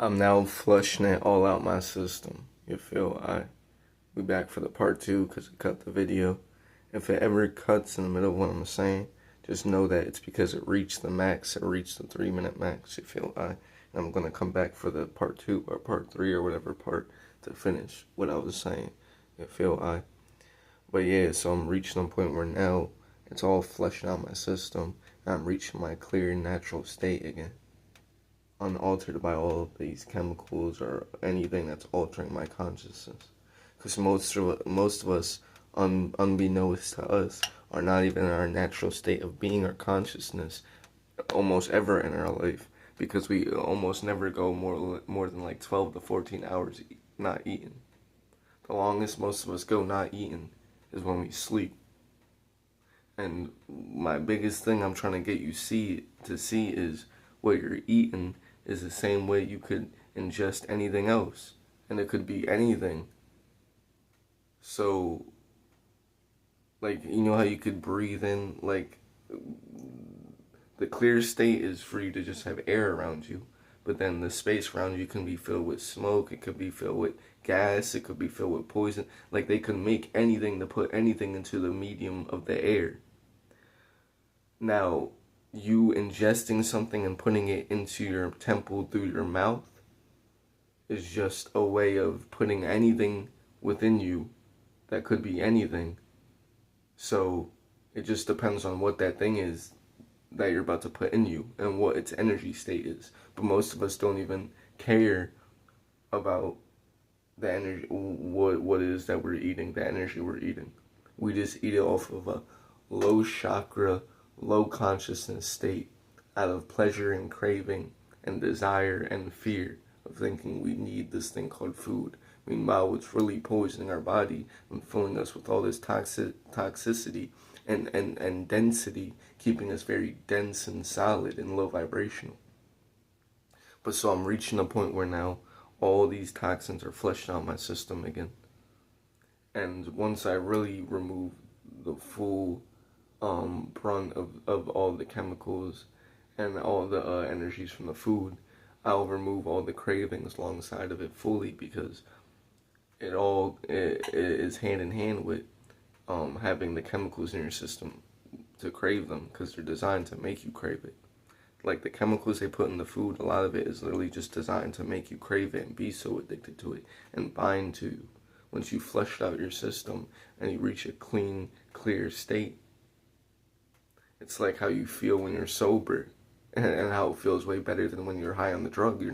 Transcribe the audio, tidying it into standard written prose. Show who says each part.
Speaker 1: I'm now flushing it all out my system. You feel? We back for the part two because it cut the video. If it ever cuts in the middle of what I'm saying, just know that it's because it reached the max. It reached the 3 minute max. You feel? And I'm gonna come back for the part two or part three or whatever part to finish what I was saying. You feel? But yeah, so I'm reaching a point where now it's all flushing out my system. And I'm reaching my clear natural state again, unaltered by all of these chemicals or anything that's altering my consciousness. Because most of us, unbeknownst to us, are not even in our natural state of being or consciousness almost ever in our life. Because we almost never go more than like 12 to 14 hours not eating. The longest most of us go not eating is when we sleep. And my biggest thing I'm trying to get you to see is what you're eating is the same way you could ingest anything else. And it could be anything. So, like, you know how you could breathe in, like, the clear state is for you to just have air around you. But then the space around you can be filled with smoke, it could be filled with gas, it could be filled with poison. Like, they could make anything to put anything into the medium of the air. Now, you ingesting something and putting it into your temple through your mouth is just a way of putting anything within you that could be anything. So it just depends on what that thing is that you're about to put in you and what its energy state is. But most of us don't even care about the energy, what it is that we're eating, the energy we're eating. We just eat it off of a low chakra, low consciousness state out of pleasure and craving and desire and fear of thinking we need this thing called food. Meanwhile, it's really poisoning our body and filling us with all this toxicity and density, keeping us very dense and solid and low vibrational. But so I'm reaching a point where now all these toxins are flushed out my system again. And once I really remove the full brunt of all the chemicals and all the energies from the food, I'll remove all the cravings alongside of it fully, because it is hand in hand with having the chemicals in your system to crave them, because they're designed to make you crave it. Like the chemicals they put in the food, a lot of it is literally just designed to make you crave it and be so addicted to it and bind to you. Once you flushed out your system and you reach a clean, clear state, it's like how you feel when you're sober, and how it feels way better than when you're high on the drug. You're